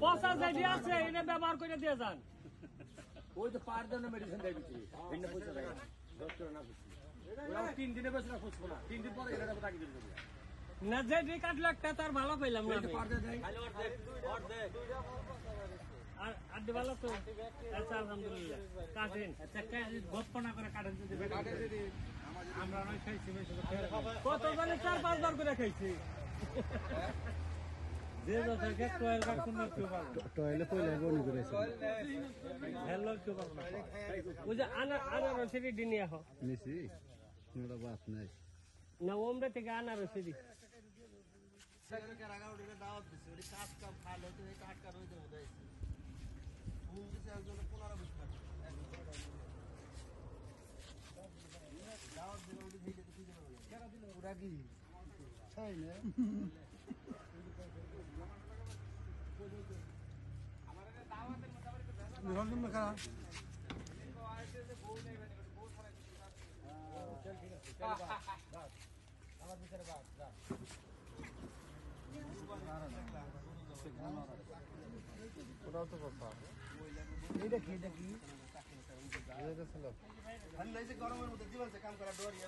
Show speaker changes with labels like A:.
A: পচা যেটি আছে এটা ব্যবহার করে দিয়ে যান।
B: ওই তো পার দেন মেডিসিন দেয় বিক্রি ভিন্ন পয়সা দেয় 10 টাকা না খুশি ওরা 3 দিনে বেশ না খুশবো না 3 দিন পরে এটা টাকা দিয়ে দেবে
A: না যেটি কাটলো একটা তার ভালো পেলাম না আমি।
B: পার দেয়
A: আর আড্ডি ভালো তো আচ্ছা আলহামদুলিল্লাহ কাটেন। আচ্ছা গপ্পনা করে কাটেন যদি আমরা নয় খাইছি কত জানি 4-5 বার করে খাইছি। যে যথাকে টয়েল রাখুন না কেউ পারবো
C: টয়লে পয়লা বনি করেছে
A: হ্যালো কেউ পারবো না। ওই যে আনারসের ডিনিয়া হোক
C: নিছি ওটা বাত নাই
A: না ওমরা থেকে আনারসের
C: ওটাও তো কথা
B: গরমের মধ্যে জীবন কাম করা ডরিয়া